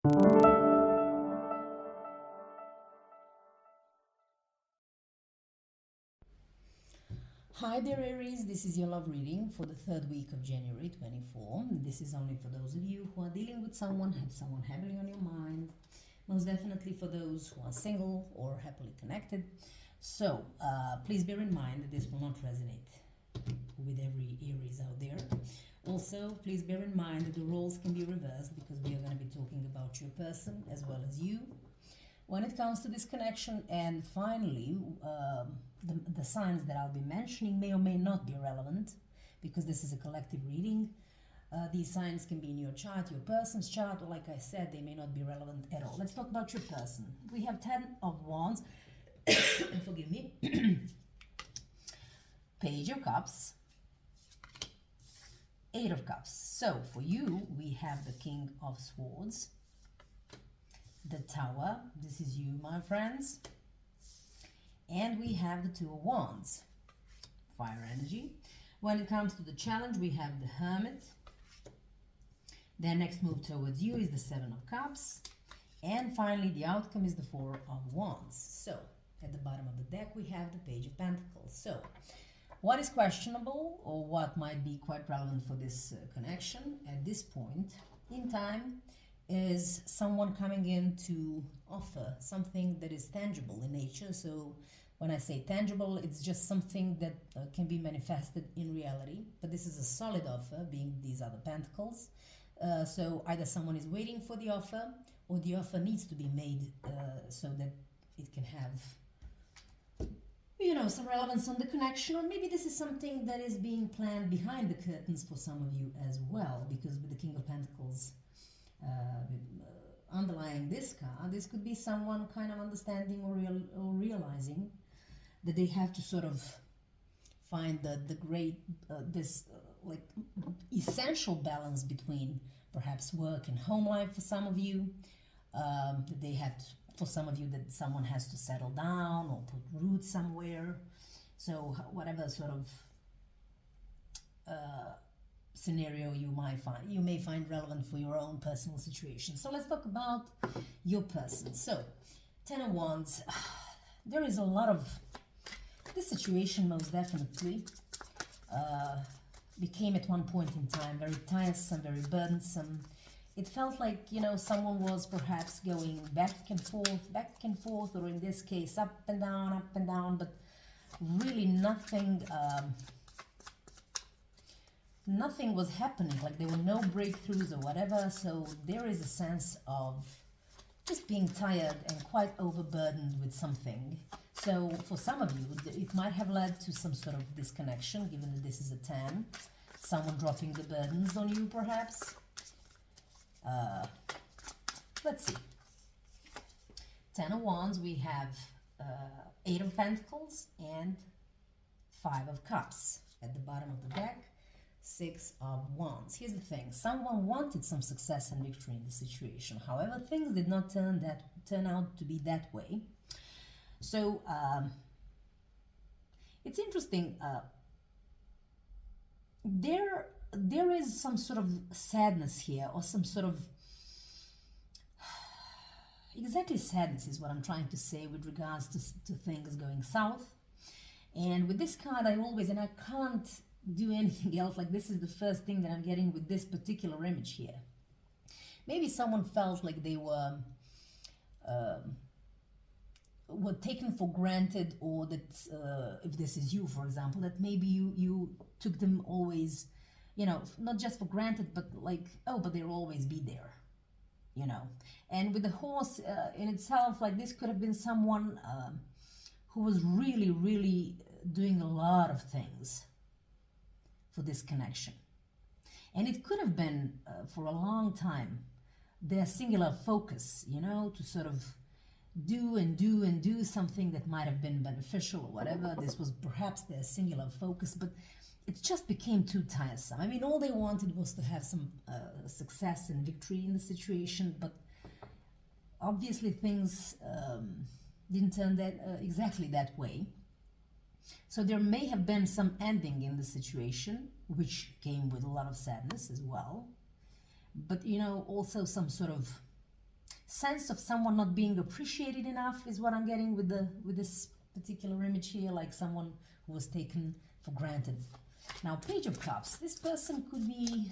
Hi there, Aries. This is your love reading for the third week of January 24. This is only for those of you who are dealing with someone, have someone heavily on your mind. Most definitely for those who are single or happily connected. So, please bear in mind that this will not resonate with every Aries out there. Also, please bear in mind that the roles can be reversed because we are going to be talking about your person as well as you when it comes to this connection. And finally, the signs that I'll be mentioning may or may not be relevant because this is a collective reading. These signs can be in your chart, your person's chart, or like I said, they may not be relevant at all. Let's talk about your person. We have 10 of Wands, forgive me, Page of Cups, 8 of Cups. So for you, we have the King of Swords, the Tower, this is you, my friends, and we have the Two of Wands, fire energy. When it comes to the challenge, we have the Hermit. Their next move towards you is the Seven of Cups, and finally the outcome is the Four of Wands. So at the bottom of the deck we have the Page of Pentacles. So what is questionable, or what might be quite relevant for this connection at this point in time, is someone coming in to offer something that is tangible in nature. So when I say tangible, it's just something that can be manifested in reality. But this is a solid offer, being these are the pentacles. So either someone is waiting for the offer, or the offer needs to be made so that it can have, you know, some relevance on the connection. Or maybe this is something that is being planned behind the curtains for some of you as well, because with the King of Pentacles underlying this card, this could be someone kind of understanding or realizing that they have to sort of find the great like essential balance between perhaps work and home life for some of you. That they have to, for some of you, that someone has to settle down or put roots somewhere. So whatever sort of scenario you may find relevant for your own personal situation. So let's talk about your person. So 10 of Wands, there is a lot of this situation, most definitely became at one point in time very tiresome, very burdensome. It felt like, you know, someone was perhaps going back and forth, or in this case up and down, but really nothing was happening, like there were no breakthroughs or whatever. So there is a sense of just being tired and quite overburdened with something. So for some of you, it might have led to some sort of disconnection, given that this is a 10. Someone dropping the burdens on you, perhaps. Let's see. 10 of Wands, we have 8 of Pentacles and 5 of Cups. At the bottom of the deck, 6 of Wands. Here's the thing. Someone wanted some success and victory in the situation. However, things did not turn out to be that way. So it's interesting. There is some sort of sadness here, or some sort of exactly sadness is what I'm trying to say with regards to things going south. And with this card, and I can't do anything else, like this is the first thing that I'm getting with this particular image here. Maybe someone felt like they were taken for granted, or that if this is you, for example, that maybe you took them always, you know, not just for granted, but like, oh, but they'll always be there, you know. And with the horse in itself, like this could have been someone who was really doing a lot of things for this connection. And it could have been for a long time their singular focus, you know, to sort of do something that might have been beneficial or whatever. This was perhaps their singular focus, but it just became too tiresome. I mean, all they wanted was to have some success and victory in the situation, but obviously things didn't turn exactly that way. So there may have been some ending in the situation, which came with a lot of sadness as well. But, you know, also some sort of sense of someone not being appreciated enough is what I'm getting with this particular image here, like someone who was taken for granted. Now, Page of Cups. This person could be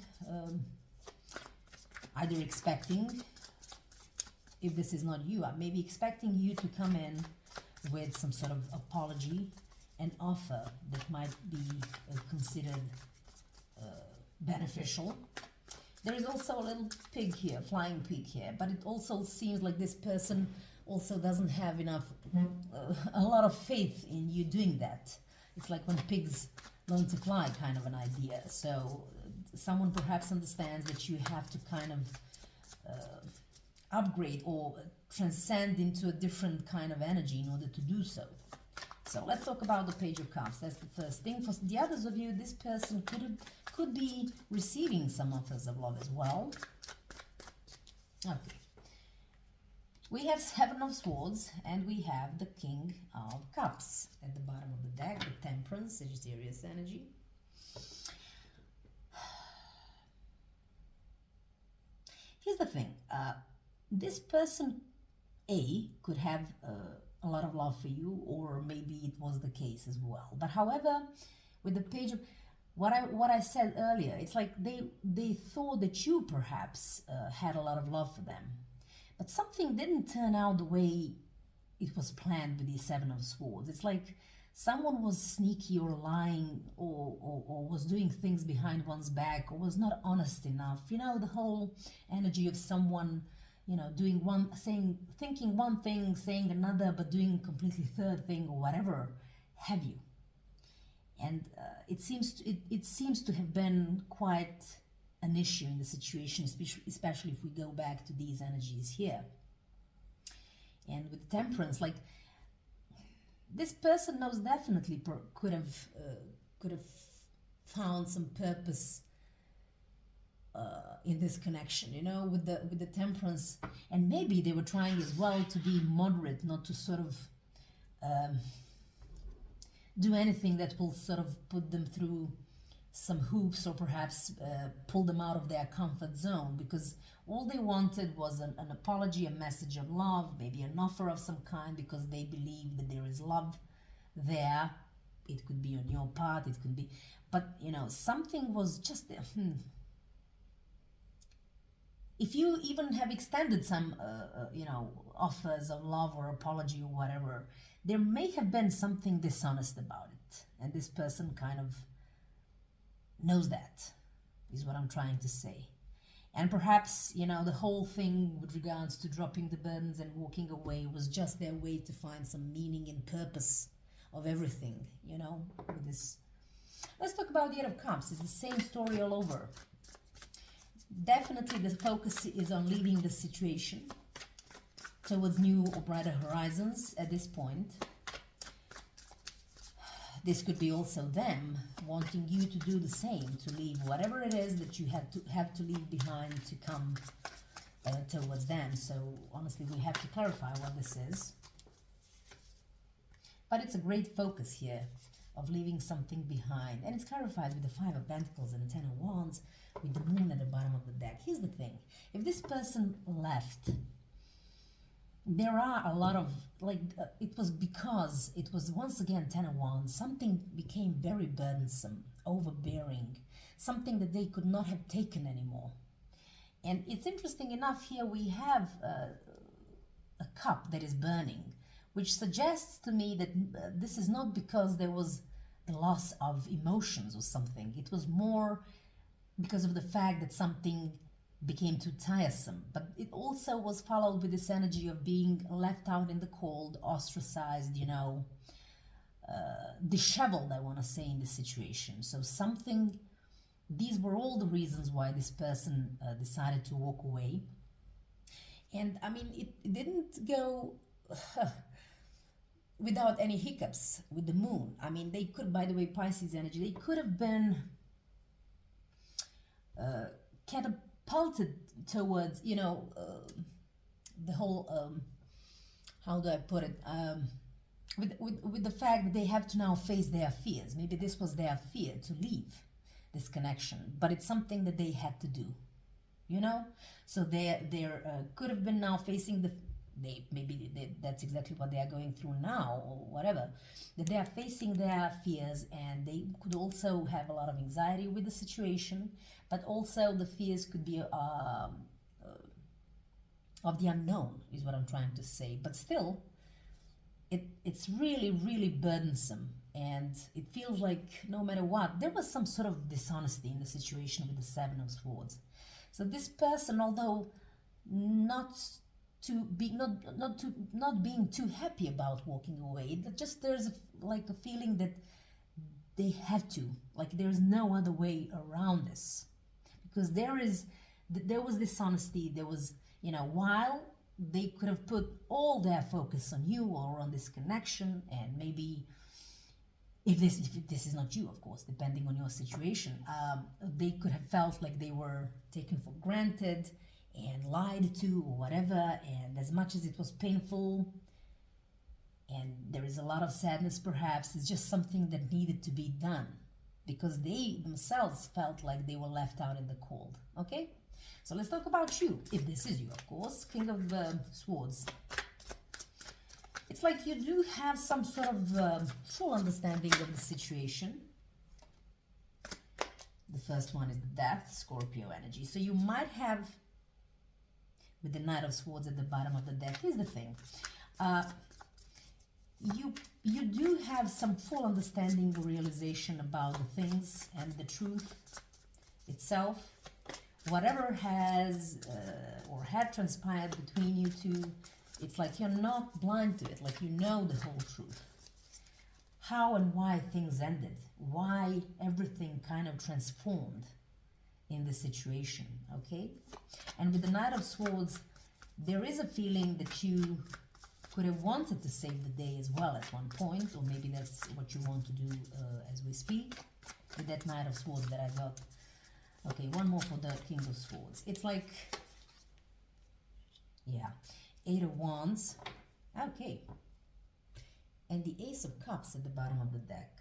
either expecting, if this is not you, maybe expecting you to come in with some sort of apology and offer that might be considered beneficial. There is also a little pig here, flying pig here, but it also seems like this person also doesn't have enough, a lot of faith in you doing that. It's like when pigs learn to fly kind of an idea. So someone perhaps understands that you have to kind of upgrade or transcend into a different kind of energy in order to do so. So let's talk about the Page of Cups. That's the first thing. For the others of you, this person could be receiving some offers of love as well. Okay. We have Seven of Swords and we have the King of Cups at the bottom of the deck, the Temperance, Sagittarius energy. Here's the thing. This person, A, could have a lot of love for you, or maybe it was the case as well. But however, with the Page of what I said earlier, it's like they thought that you perhaps had a lot of love for them, but something didn't turn out the way it was planned with the Seven of Swords. It's like someone was sneaky or lying or was doing things behind one's back or was not honest enough. You know, the whole energy of someone, you know, doing one, thinking one thing, saying another, but doing completely third thing or whatever have you. And it seems to have been quite an issue in the situation, especially if we go back to these energies here. And with Temperance, like this person most definitely could have found some purpose in this connection, you know, with the Temperance, and maybe they were trying as well to be moderate, not to sort of do anything that will sort of put them through some hoops or perhaps pull them out of their comfort zone, because all they wanted was an apology, a message of love, maybe an offer of some kind, because they believe that there is love there. It could be on your part, it could be, but you know, something was just there. If you even have extended some you know, offers of love or apology or whatever, there may have been something dishonest about it, and this person kind of knows that, is what I'm trying to say. And perhaps, you know, the whole thing with regards to dropping the burdens and walking away was just their way to find some meaning and purpose of everything, you know, with this. Let's talk about the Eight of Cups. It's the same story all over. Definitely the focus is on leading the situation towards new or brighter horizons at this point. This could be also them wanting you to do the same, to leave whatever it is that you have to leave behind to come towards them. So honestly, we have to clarify what this is. But it's a great focus here of leaving something behind. And it's clarified with the Five of Pentacles and Ten of Wands with the Moon at the bottom of the deck. Here's the thing. If this person left, there are a lot of, like, it was because it was once again Ten of Wands. Something became very burdensome, overbearing, something that they could not have taken anymore. And it's interesting enough, here we have a cup that is burning, which suggests to me that this is not because there was the loss of emotions or something. It was more because of the fact that something became too tiresome. But it also was followed with this energy of being left out in the cold, ostracized, you know, disheveled, I want to say, in this situation. So something, these were all the reasons why this person decided to walk away. And I mean, it didn't go without any hiccups with the Moon. I mean, they could, by the way, Pisces energy, they could have been catapulted towards, you know, the whole, how do I put it, with the fact that they have to now face their fears. Maybe this was their fear, to leave this connection, but it's something that they had to do. you know. So they could have been now facing that's exactly what they are going through now, or whatever, that they are facing their fears, and they could also have a lot of anxiety with the situation, but also the fears could be of the unknown, is what I'm trying to say. But still, it's really, really burdensome, and it feels like no matter what, there was some sort of dishonesty in the situation with the Seven of Swords. So this person, although not to be not being too happy about walking away, that just there's like a feeling that they have to, like there's no other way around this, because there was dishonesty. There was, while they could have put all their focus on you or on this connection, and maybe if this is not you, of course, depending on your situation, they could have felt like they were taken for granted and lied to or whatever. And as much as it was painful and there is a lot of sadness, perhaps it's just something that needed to be done, because they themselves felt like they were left out in the cold. Okay, so let's talk about you, if this is you, of course. King of Swords. It's like you do have some sort of full understanding of the situation. The first one is the Death, Scorpio energy. So you might have, with the Knight of Swords at the bottom of the deck, here's the thing. You do have some full understanding or realization about the things and the truth itself. Whatever has or had transpired between you two, it's like you're not blind to it, like you know the whole truth. How and why things ended, why everything kind of transformed in this situation, okay? And with the Knight of Swords, there is a feeling that you could have wanted to save the day as well at one point, or maybe that's what you want to do as we speak, with that Knight of Swords that I got. Okay, one more for the King of Swords. It's like, yeah, Eight of Wands, okay, and the Ace of Cups at the bottom of the deck.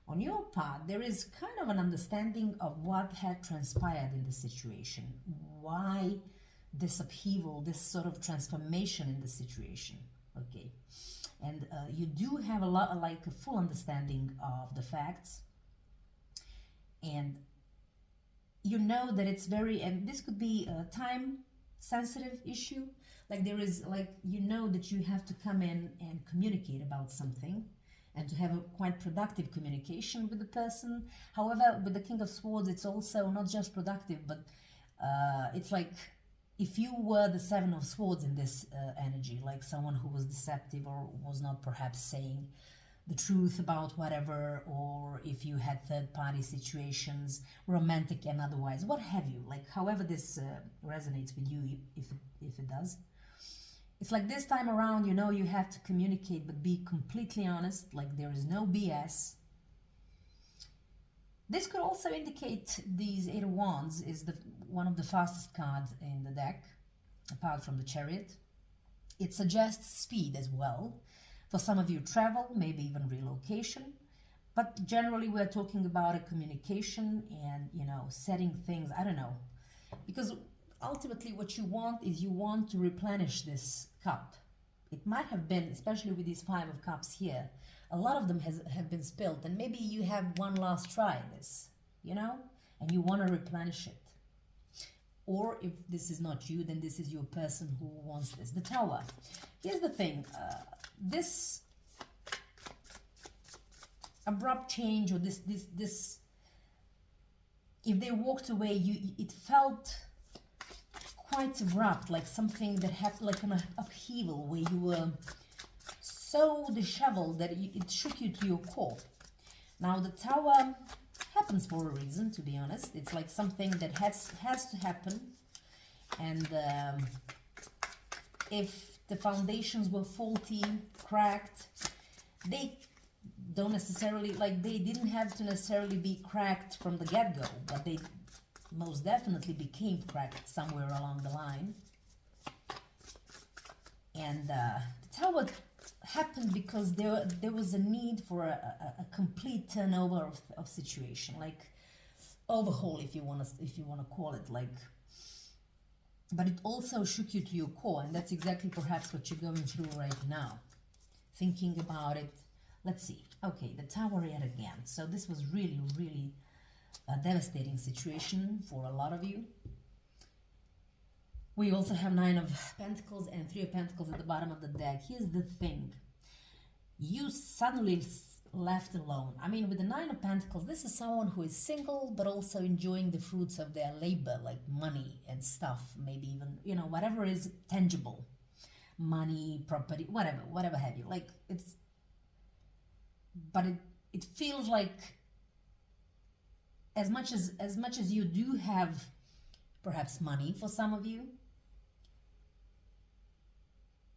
On your part, there is kind of an understanding of what had transpired in the situation, why this upheaval, this sort of transformation in the situation, okay? And you do have a lot, like a full understanding of the facts, and you know that it's very, and this could be a time-sensitive issue, like there is, like, you know that you have to come in and communicate about something, and to have a quite productive communication with the person. However, with the King of Swords, it's also not just productive, but it's like if you were the Seven of Swords in this energy, like someone who was deceptive or was not perhaps saying the truth about whatever, or if you had third-party situations, romantic and otherwise, what have you, like however this resonates with you, if it does. It's like this time around, you know, you have to communicate, but be completely honest, like there is no BS. This could also indicate these Eight of Wands is one of the fastest cards in the deck, apart from the Chariot. It suggests speed as well. For some of you, travel, maybe even relocation. But generally, we're talking about a communication and, you know, setting things, I don't know. Because ultimately what you want is you want to replenish this cup. It might have been, especially with these Five of Cups here, a lot of them have been spilled, and maybe you have one last try at this, you know, and you want to replenish it. Or if this is not you, then this is your person who wants this. The Tower. Here's the thing. This abrupt change, or this if they walked away, it felt quite abrupt, like something that happened, like an upheaval where you were so disheveled that it shook you to your core. Now the Tower happens for a reason, to be honest. It's like something that has to happen, and if the foundations were faulty, cracked, they don't necessarily, like they didn't have to necessarily be cracked from the get-go, but they most definitely became cracked somewhere along the line. And the Tower happened because there was a need for a complete turnover of situation, like overhaul, if you want to call it. Like but it also shook you to your core, and that's exactly perhaps what you're going through right now. Thinking about it. Let's see. Okay, the Tower yet again. So this was really, really a devastating situation for a lot of you. We also have Nine of Pentacles and Three of Pentacles at the bottom of the deck. Here's the thing. You suddenly left alone. I mean, with the Nine of Pentacles, this is someone who is single, but also enjoying the fruits of their labor, like money and stuff, maybe even, you know, whatever is tangible. Money, property, whatever have you. Like, it's, but it feels like as much as you do have perhaps money for some of you,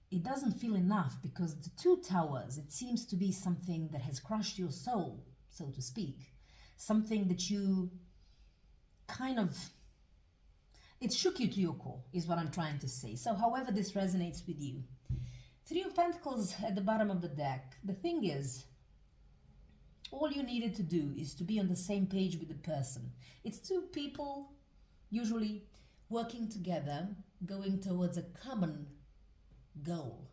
it doesn't feel enough, because the Two Towers, it seems to be something that has crushed your soul, so to speak. Something that you kind of, it shook you to your core, is what I'm trying to say. So however this resonates with you. Three of Pentacles at the bottom of the deck. The thing is, all you needed to do is to be on the same page with the person. It's two people usually working together, going towards a common goal.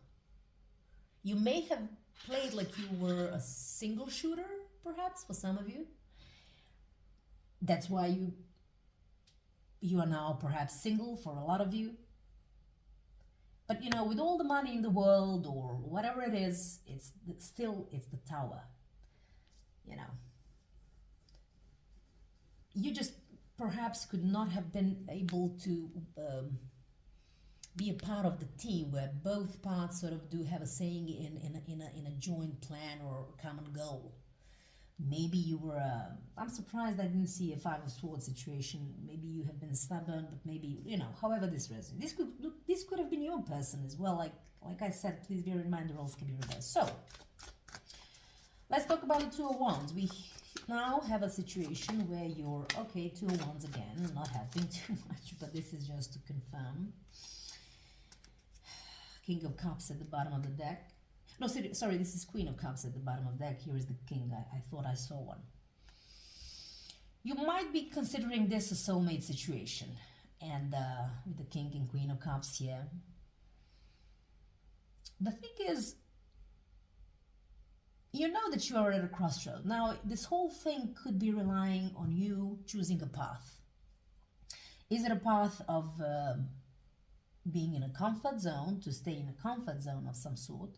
You may have played like you were a single shooter, perhaps, for some of you. That's why you are now perhaps single for a lot of you. But you know, with all the money in the world or whatever it is, it's the Tower. You know, you just perhaps could not have been able to be a part of the team where both parts sort of do have a saying in a joint plan or common goal. Maybe you were I'm surprised I didn't see a Five of Swords situation. Maybe you have been stubborn, but maybe, you know, however this resonates. This could have been your person as well. Like I said, please bear in mind the roles can be reversed. So let's talk about the Two of Wands. We now have a situation where you're, okay, Two of Wands again, not helping too much, but this is just to confirm. King of Cups at the bottom of the deck. No, sorry, this is Queen of Cups at the bottom of the deck. Here is the King. I thought I saw one. You might be considering this a soulmate situation. And with the King and Queen of Cups here. The thing is, you know that you are at a crossroad. Now, this whole thing could be relying on you choosing a path. Is it a path of being in a comfort zone, to stay in a comfort zone of some sort?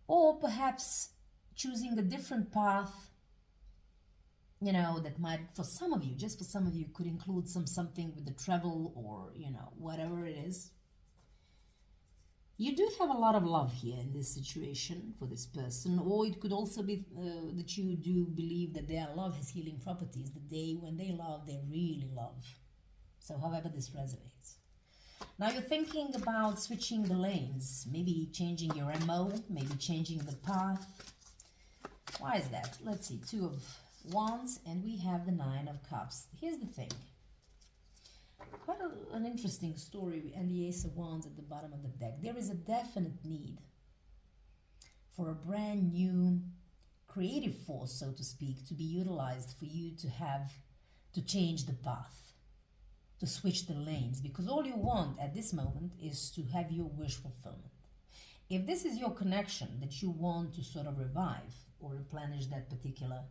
Or perhaps choosing a different path, you know, that might, for some of you, just for some of you, could include something with the travel or, you know, whatever it is. You do have a lot of love here in this situation for this person, or it could also be that you do believe that their love has healing properties. The day when they love, they really love. So however this resonates. Now you're thinking about switching the lanes, maybe changing your MO, maybe changing the path. Why is that? Let's see, Two of Wands, and we have the Nine of Cups. Here's the thing. Quite an interesting story, and the Ace of Wands at the bottom of the deck. There is a definite need for a brand new creative force, so to speak, to be utilized for you to change the path, to switch the lanes, because all you want at this moment is to have your wish fulfillment. If this is your connection that you want to sort of revive or replenish that particular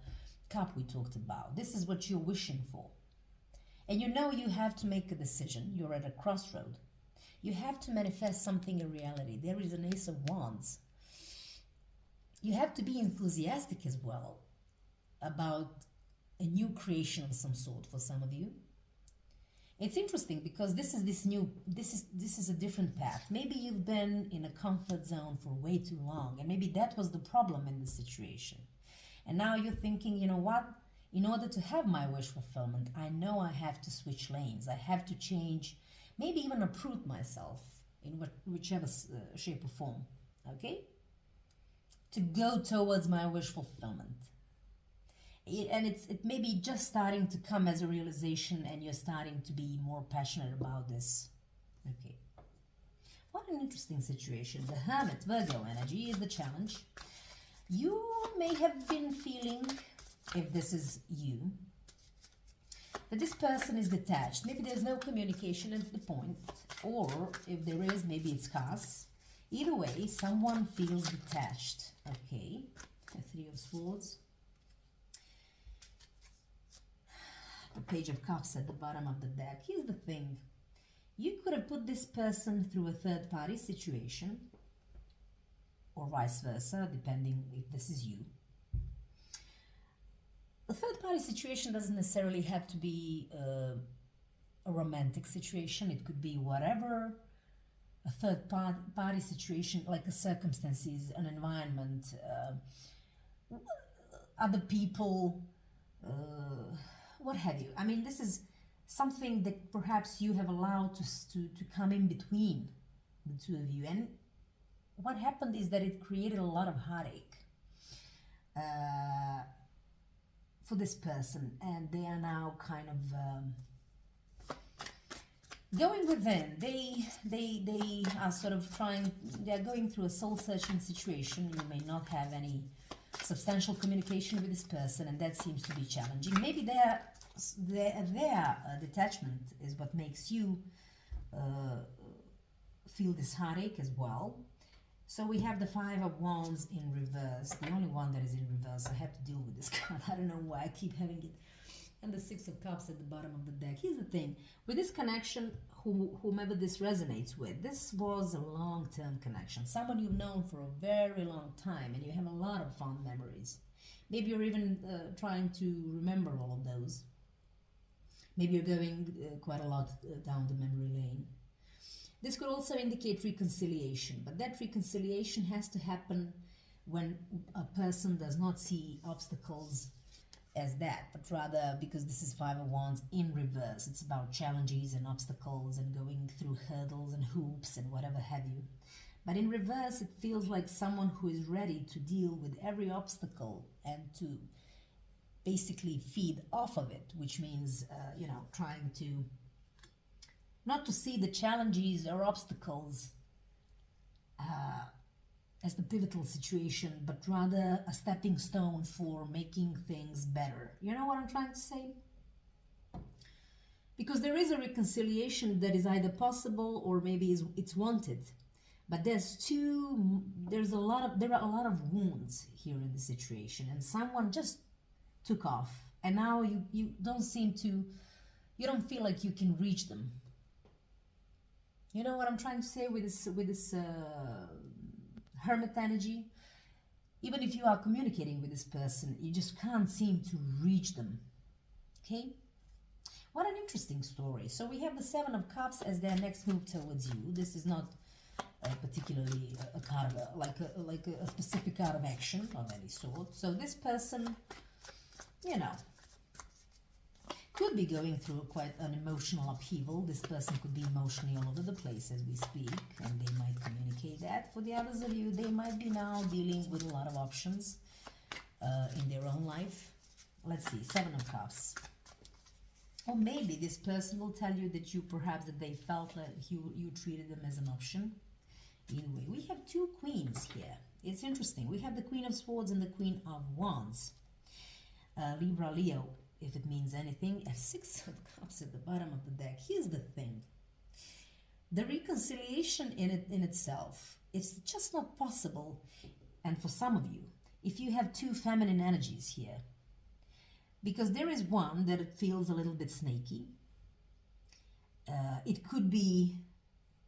cup we talked about, this is what you're wishing for. And you know you have to make a decision. You're at a crossroad. You have to manifest something in reality. There is an Ace of Wands. You have to be enthusiastic as well about a new creation of some sort for some of you. It's interesting because this is a different path. Maybe you've been in a comfort zone for way too long, and maybe that was the problem in the situation. And now you're thinking, you know what? In order to have my wish fulfillment, I know I have to switch lanes. I have to change, maybe even uproot myself in whichever shape or form, okay? To go towards my wish fulfillment. And it may be just starting to come as a realization, and you're starting to be more passionate about this. Okay. What an interesting situation. The Hermit, Virgo energy is the challenge. You may have been feeling, if this is you, that this person is detached. Maybe there's no communication at the point, or if there is, maybe it's scarce. Either way, someone feels detached. Okay, the Three of Swords. The Page of Cups at the bottom of the deck. Here's the thing. You could have put this person through a third-party situation, or vice versa, depending if this is you. A third-party situation doesn't necessarily have to be a romantic situation. It could be whatever. A third-party situation, like the circumstances, an environment, other people, what have you. I mean, this is something that perhaps you have allowed to come in between the two of you. And what happened is that it created a lot of heartache for this person, and they are now kind of going within. They are sort of they're going through a soul-searching situation. You may not have any substantial communication with this person, and that seems to be challenging. Maybe their detachment is what makes you feel this heartache as well. So we have the Five of Wands in reverse, the only one that is in reverse. I have to deal with this card. I don't know why I keep having it. And the Six of Cups at the bottom of the deck. Here's the thing. With this connection, whomever this resonates with, this was a long-term connection. Someone you've known for a very long time, and you have a lot of fond memories. Maybe you're even trying to remember all of those. Maybe you're going quite a lot down the memory lane. This could also indicate reconciliation, but that reconciliation has to happen when a person does not see obstacles as that, but rather, because this is Five of Wands in reverse, it's about challenges and obstacles and going through hurdles and hoops and whatever have you. But in reverse, it feels like someone who is ready to deal with every obstacle and to basically feed off of it, which means, trying to not to see the challenges or obstacles as the pivotal situation, but rather a stepping stone for making things better. You know what I'm trying to say? Because there is a reconciliation that is either possible or maybe it's wanted. But there are a lot of wounds here in the situation, and someone just took off, and now you don't feel like you can reach them. You know what I'm trying to say with this Hermit energy? Even if you are communicating with this person, you just can't seem to reach them. Okay? What an interesting story. So we have the Seven of Cups as their next move towards you. This is not particularly a card of like a specific card of action of any sort. So this person, could be going through quite an emotional upheaval. This person could be emotionally all over the place as we speak, and they might communicate that. For the others of you, they might be now dealing with a lot of options in their own life. Let's see, Seven of Cups. Or maybe this person will tell you that they felt that you treated them as an option. Either way, we have two queens here. It's interesting. We have the Queen of Swords and the Queen of Wands. Libra, Leo, if it means anything. A Six of Cups at the bottom of the deck. Here's the thing. The reconciliation in itself, it's just not possible. And for some of you, if you have two feminine energies here, because there is one that it feels a little bit snaky. It could be,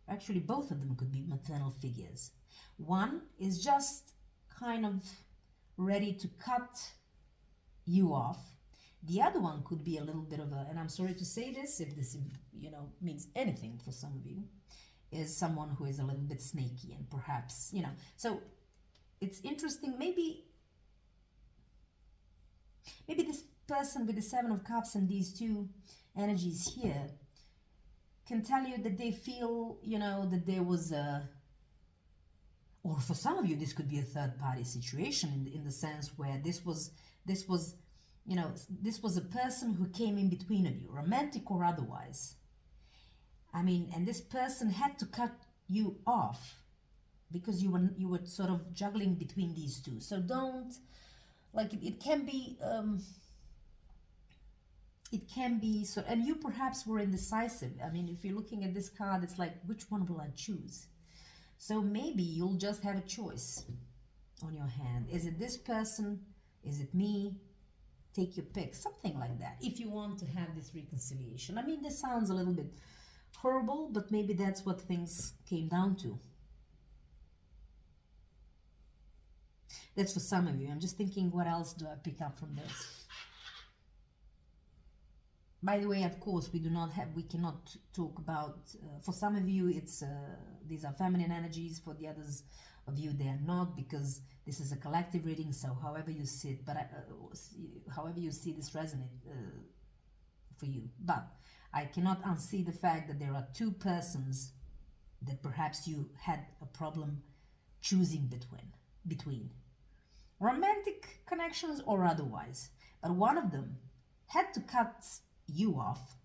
actually both of them could be maternal figures. One is just kind of ready to cut you off. The other one could be a little bit of and I'm sorry to say this, if this, means anything for some of you, is someone who is a little bit snaky and perhaps, so it's interesting. Maybe this person with the Seven of Cups and these two energies here can tell you that they feel, that there was or for some of you, this could be a third-party situation in the sense where this was a person who came in between of you, romantic or otherwise. I mean, and this person had to cut you off because you were sort of juggling between these two. So don't, it can be it can be so, and you perhaps were indecisive. I mean, if you're looking at this card, it's like, which one will I choose? So maybe you'll just have a choice on your hand. Is it this person? Is it me? Take your pick, something like that, if you want to have this reconciliation. I mean, this sounds a little bit horrible, but maybe that's what things came down to. That's for some of you. I'm just thinking, what else do I pick up from this? By the way, of course, we cannot talk about, for some of you, these are feminine energies. For the others of you, they are not, because this is a collective reading. So however you see it, however you see this resonate for you. But I cannot unsee the fact that there are two persons that perhaps you had a problem choosing between romantic connections or otherwise. But one of them had to cut you off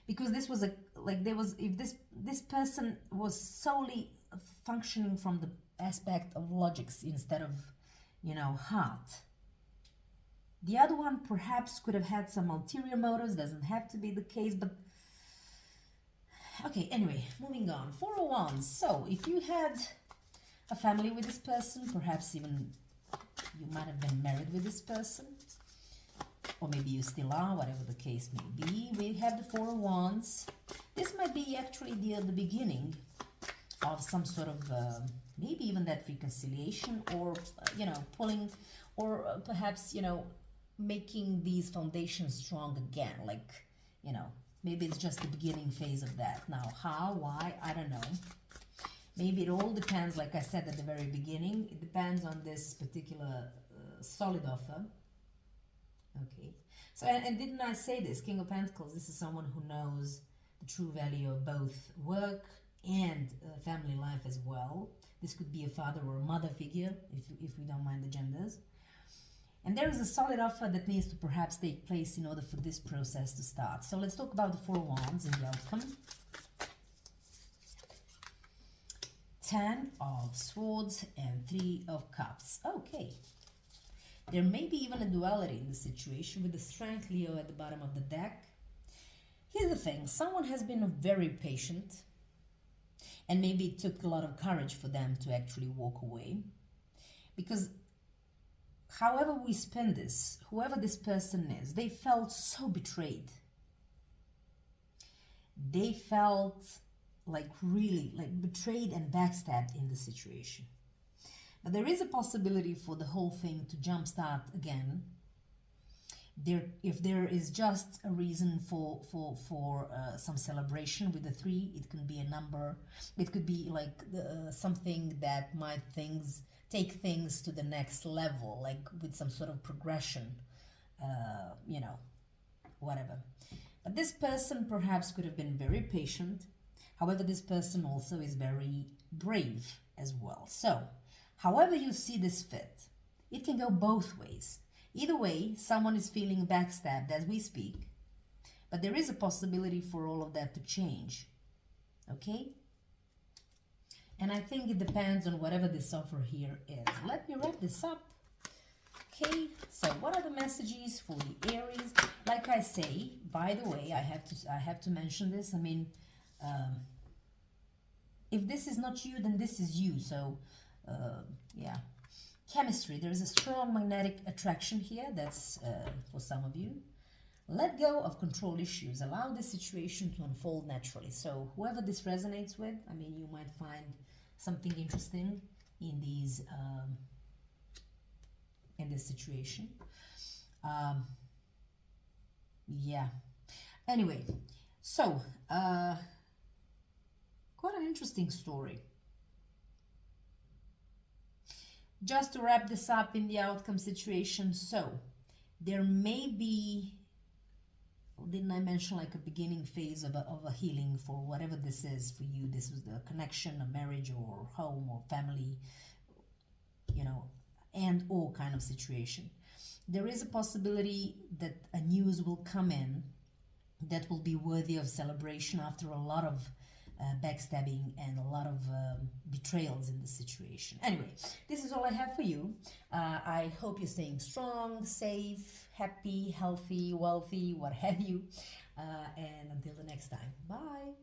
because this was if this person was solely functioning from the aspect of logics instead of, heart. The other one perhaps could have had some ulterior motives. Doesn't have to be the case, but okay, anyway, moving on. Four of Wands. So if you had a family with this person, perhaps even you might have been married with this person, or maybe you still are, whatever the case may be. We have the Four of Wands. This might be actually the beginning of some sort of, maybe even that reconciliation, or, pulling, or perhaps, making these foundations strong again. Like, maybe it's just the beginning phase of that. Now, how, why, I don't know. Maybe it all depends, like I said at the very beginning, it depends on this particular solid offer. Okay. So, and didn't I say this? King of Pentacles, this is someone who knows the true value of both work and family life as well. This could be a father or a mother figure, if we don't mind the genders. And there is a solid offer that needs to perhaps take place in order for this process to start. So let's talk about the Four of Wands and the outcome. 10 of Swords and 3 of Cups. Okay. There may be even a duality in the situation with the Strength Leo at the bottom of the deck. Here's the thing. Someone has been very patient, and maybe it took a lot of courage for them to actually walk away. Because however we spin this, whoever this person is, they felt so betrayed. They felt like really like betrayed and backstabbed in the situation. But there is a possibility for the whole thing to jumpstart again. If there is just a reason for some celebration with the 3, it can be a number. It could be like something that might take things to the next level, like with some sort of progression, whatever. But this person perhaps could have been very patient. However, this person also is very brave as well. So, however you see this fit, it can go both ways. Either way, someone is feeling backstabbed as we speak, but there is a possibility for all of that to change. Okay? And I think it depends on whatever this offer here is. Let me wrap this up. Okay, so what are the messages for the Aries? Like I say, by the way, I have to mention this. I mean, if this is not you, then this is you. So, yeah. Chemistry. There is a strong magnetic attraction here. That's for some of you. Let go of control issues. Allow the situation to unfold naturally. So, whoever this resonates with, I mean, you might find something interesting in these in this situation. Yeah. Anyway, so quite an interesting story. Just to wrap this up in the outcome situation, so there may be, didn't I mention like a beginning phase of a healing for whatever this is for you? This was the connection, a marriage or home or family, and or kind of situation. There is a possibility that a news will come in that will be worthy of celebration after a lot of backstabbing and a lot of betrayals in the situation. Anyway, this is all I have for you. I hope you're staying strong, safe, happy, healthy, wealthy, what have you. And until the next time, bye.